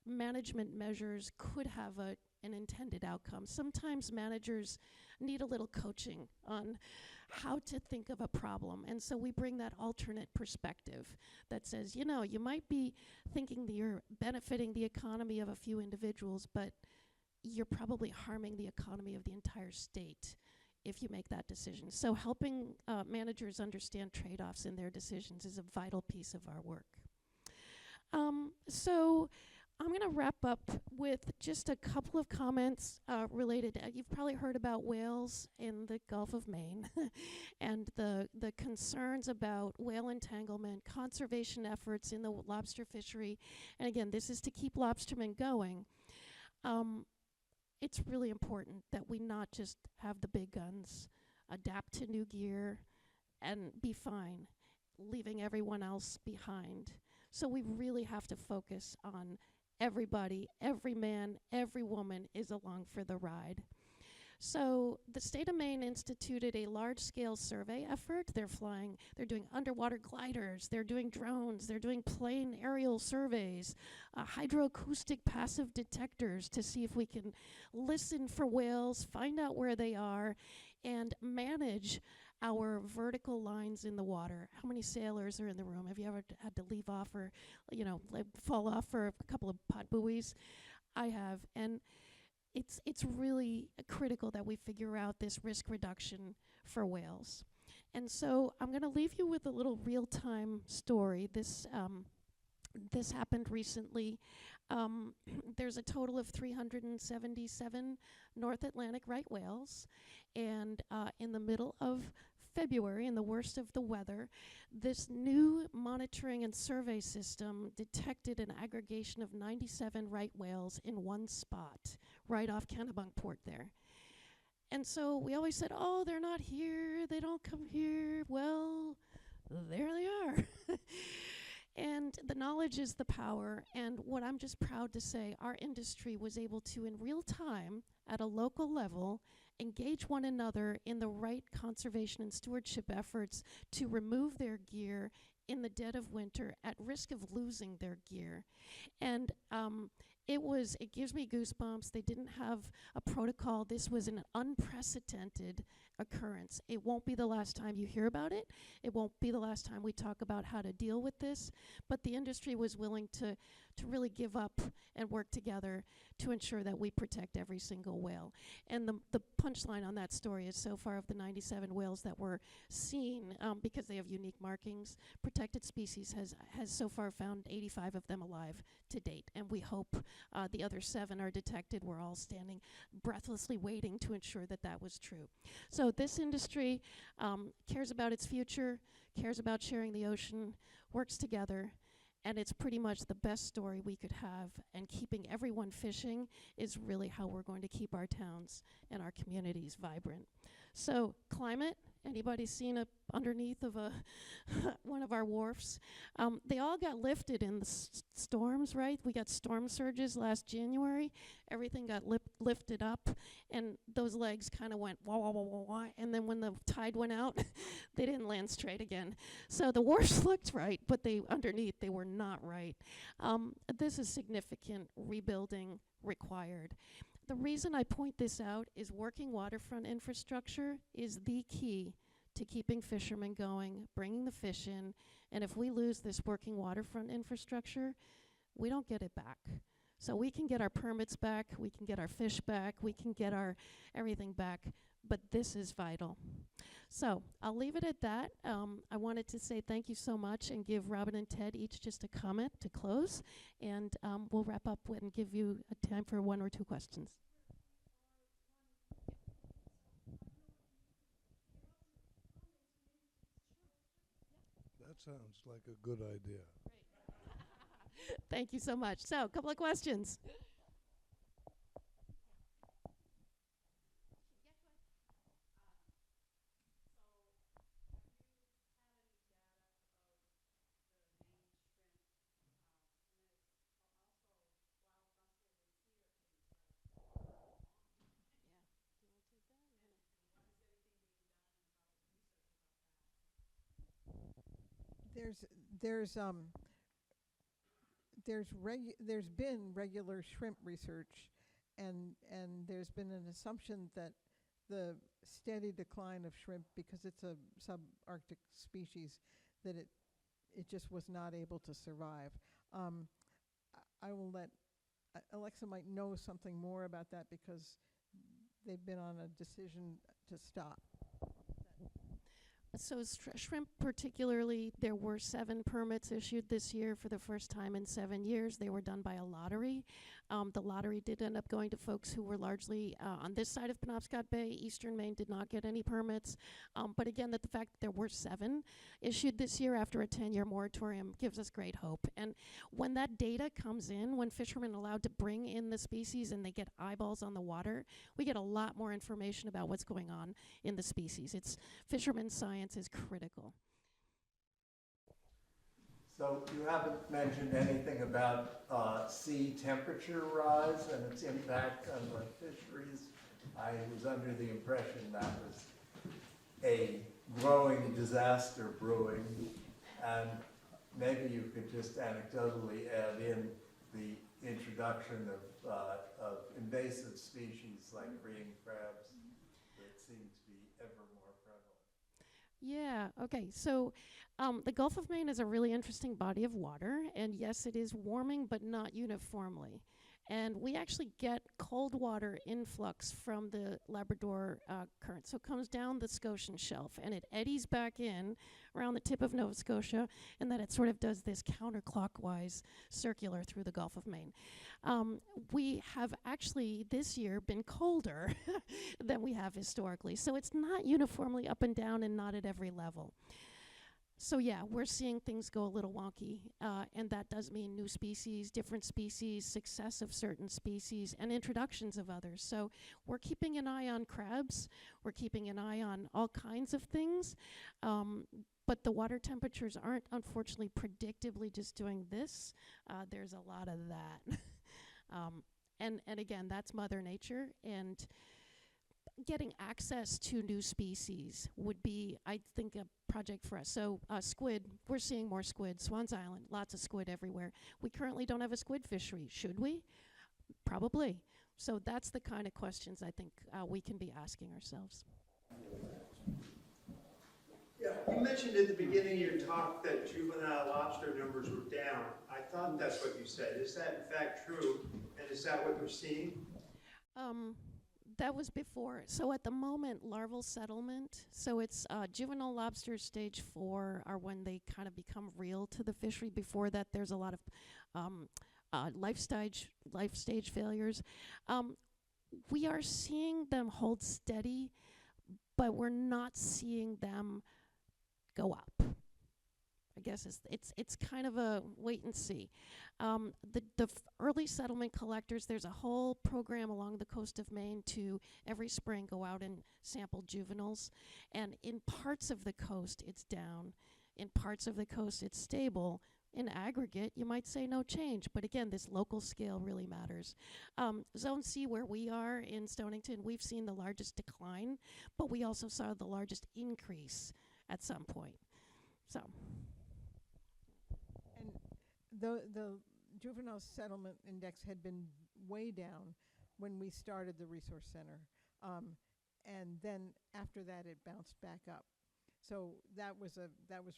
management measures could have an intended outcome. Sometimes managers need a little coaching on how to think of a problem, and so we bring that alternate perspective that says, you know, you might be thinking that you're benefiting the economy of a few individuals, but you're probably harming the economy of the entire state if you make that decision. So helping managers understand trade-offs in their decisions is a vital piece of our work. So I'm going to wrap up with just a couple of comments related. You've probably heard about whales in the Gulf of Maine and the concerns about whale entanglement, conservation efforts in the lobster fishery. And again, this is to keep lobstermen going. It's really important that we not just have the big guns, adapt to new gear, and be fine, leaving everyone else behind. So we really have to focus on everybody, every man, every woman is along for the ride. So the State of Maine instituted a large-scale survey effort. They're doing underwater gliders, they're doing drones, they're doing plane aerial surveys, hydroacoustic passive detectors to see if we can listen for whales, find out where they are, and manage our vertical lines in the water. How many sailors are in the room? Have you ever had to leave off or, fall off for a couple of pot buoys? I have, and it's really critical that we figure out this risk reduction for whales. And so I'm going to leave you with a little real-time story. This happened recently. There's a total of 377 North Atlantic right whales, and in the middle of February, in the worst of the weather, this new monitoring and survey system detected an aggregation of 97 right whales in one spot, right off Kennebunkport there. And so we always said, oh, they're not here, they don't come here. Well, there they are. And the knowledge is the power, and what I'm just proud to say, our industry was able to, in real time, at a local level, engage one another in the right conservation and stewardship efforts to remove their gear in the dead of winter at risk of losing their gear. And it gives me goosebumps. They didn't have a protocol. This was an unprecedented occurrence. It won't be the last time you hear about it. It won't be the last time we talk about how to deal with this. But the industry was willing to really give up and work together to ensure that we protect every single whale. And the punchline on that story is, so far of the 97 whales that were seen, because they have unique markings, protected species has so far found 85 of them alive to date. And we hope the other 7 are detected. We're all standing breathlessly waiting to ensure that that was true. So this industry cares about its future, cares about sharing the ocean, works together, And it's pretty much the best story we could have, and keeping everyone fishing is really how we're going to keep our towns and our communities vibrant. So climate, anybody seen underneath of a one of our wharfs? They all got lifted in the storms, right? We got storm surges last January. Everything got lifted up, and those legs kind of went wah, wah, wah, wah, wah. And then when the tide went out, they didn't land straight again. So the wharfs looked right, but underneath they were not right. This is significant rebuilding required. The reason I point this out is working waterfront infrastructure is the key to keeping fishermen going, bringing the fish in, and if we lose this working waterfront infrastructure, we don't get it back. So we can get our permits back, we can get our fish back, we can get our everything back, but this is vital. So I'll leave it at that. I wanted to say thank you so much and give Robin and Ted each just a comment to close, and we'll wrap up and give you a time for 1 or 2 questions. That sounds like a good idea. Thank you so much. So, a couple of questions. There's been regular shrimp research, and there's been an assumption that the steady decline of shrimp, because it's a subarctic species, that it just was not able to survive. I will let Alexa might know something more about that, because they've been on a decision to stop. So shrimp particularly, there were 7 permits issued this year for the first time in 7 years. They were done by a lottery. The lottery did end up going to folks who were largely on this side of Penobscot Bay. Eastern Maine did not get any permits. But again, the fact that there were 7 issued this year after a 10-year moratorium gives us great hope. And when that data comes in, when fishermen are allowed to bring in the species and they get eyeballs on the water, we get a lot more information about what's going on in the species. It's fishermen's science is critical. So you haven't mentioned anything about sea temperature rise and its impact on the fisheries. I was under the impression that was a growing disaster brewing, and maybe you could just anecdotally add in the introduction of invasive species like green crabs that seem to be ever more prevalent. Yeah, okay. So the Gulf of Maine is a really interesting body of water, and yes, it is warming, but not uniformly. And we actually get cold water influx from the Labrador current. So it comes down the Scotian shelf, and it eddies back in around the tip of Nova Scotia, and then it sort of does this counterclockwise circular through the Gulf of Maine. We have actually this year been colder than we have historically. So it's not uniformly up and down and not at every level. So yeah, we're seeing things go a little wonky, and that does mean new species, different species, success of certain species, and introductions of others. So we're keeping an eye on crabs, we're keeping an eye on all kinds of things, but the water temperatures aren't unfortunately predictably just doing this. There's a lot of that. And again, that's Mother Nature, and getting access to new species would be, I think, a project for us. So squid, we're seeing more squid. Swans Island, lots of squid everywhere. We currently don't have a squid fishery. Should we? Probably. So that's the kind of questions I think we can be asking ourselves. Yeah, you mentioned at the beginning of your talk that juvenile lobster numbers were down. I thought that's what you said. Is that in fact true? And is that what you're seeing? That was before. So at the moment, larval settlement, so it's juvenile lobsters stage 4 are when they kind of become real to the fishery. Before that, there's a lot of life stage failures. We are seeing them hold steady, but we're not seeing them go up. guess it's kind of a wait and see. Early settlement collectors, there's a whole program along the coast of Maine to every spring go out and sample juveniles. And in parts of the coast, it's down. In parts of the coast, it's stable. In aggregate, you might say no change. But again, this local scale really matters. Zone C, where we are in Stonington, we've seen the largest decline, but we also saw the largest increase at some point. So. And the juvenile settlement index had been way down when we started the resource center. And then after that, it bounced back up. So that was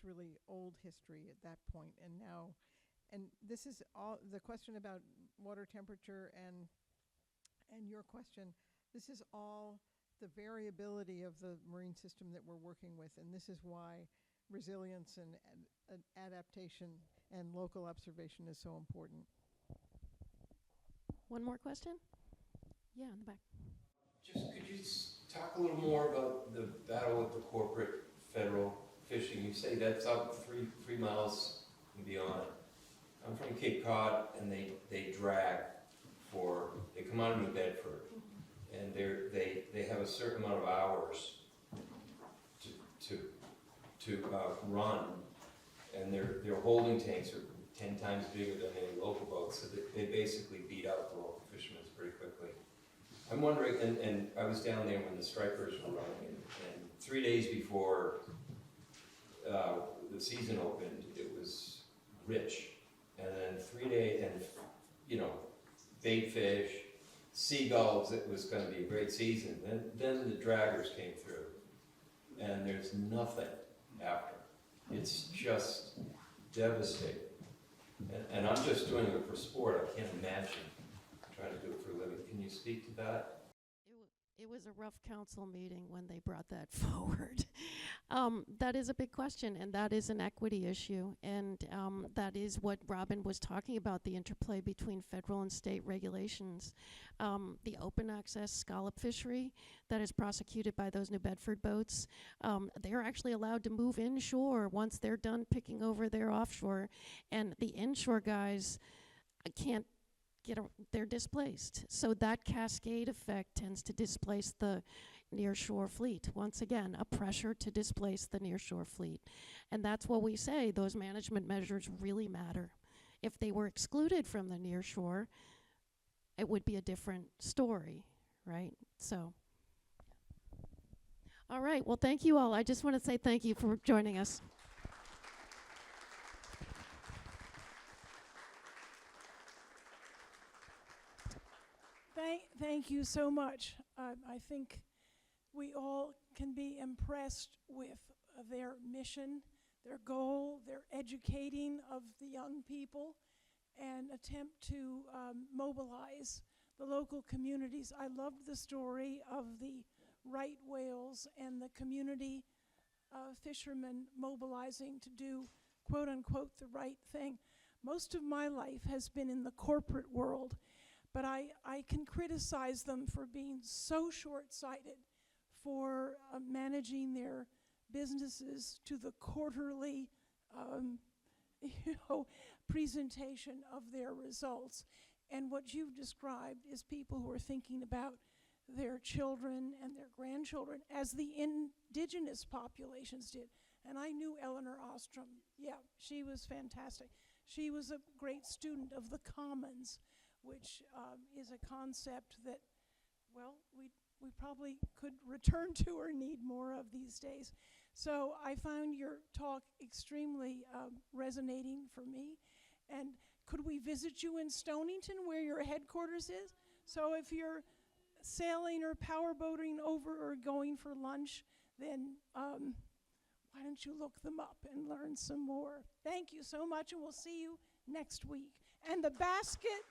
really old history at that point. And now, and this is all the question about water temperature and your question. This is all the variability of the marine system that we're working with, and this is why resilience and adaptation and local observation is so important. One more question? Yeah, in the back. Just could you talk a little more about the battle with the corporate federal fishing? You say that's up three miles and beyond. I'm from Cape Cod, and they drag they come out of New Bedford, and they have a certain amount of hours to run, and their holding tanks are 10 times bigger than any local boats, so they basically beat out the local fishermen pretty quickly. I'm wondering, and I was down there when the stripers were running, and 3 days before the season opened, it was rich, and then 3 days, and bait fish, seagulls, it was going to be a great season. Then the draggers came through, and there's nothing after. It's just devastating. And I'm just doing it for sport. I can't imagine trying to do it for a living. Can you speak to that? It was a rough council meeting when they brought that forward. That is a big question, and that is an equity issue, and that is what Robin was talking about, the interplay between federal and state regulations. The open access scallop fishery that is prosecuted by those New Bedford boats, they're actually allowed to move inshore once they're done picking over their offshore, and the inshore guys can't they're displaced. So that cascade effect tends to displace the nearshore fleet. Once again, a pressure to displace the nearshore fleet. And that's what we say, those management measures really matter. If they were excluded from the nearshore, it would be a different story, right? So, all right, well, thank you all. I just want to say thank you for joining us. Thank you so much. I think we all can be impressed with their mission, their goal, their educating of the young people, and attempt to mobilize the local communities. I loved the story of the right whales and the community fishermen mobilizing to do, quote unquote, the right thing. Most of my life has been in the corporate world, but I can criticize them for being so short-sighted, for managing their businesses to the quarterly presentation of their results. And what you've described is people who are thinking about their children and their grandchildren as the indigenous populations did. And I knew Eleanor Ostrom. Yeah, she was fantastic. She was a great student of the commons, which is a concept that, well, we probably could return to or need more of these days. So I found your talk extremely resonating for me. And could we visit you in Stonington, where your headquarters is? So if you're sailing or powerboating over or going for lunch, then why don't you look them up and learn some more? Thank you so much, and we'll see you next week. And the basket...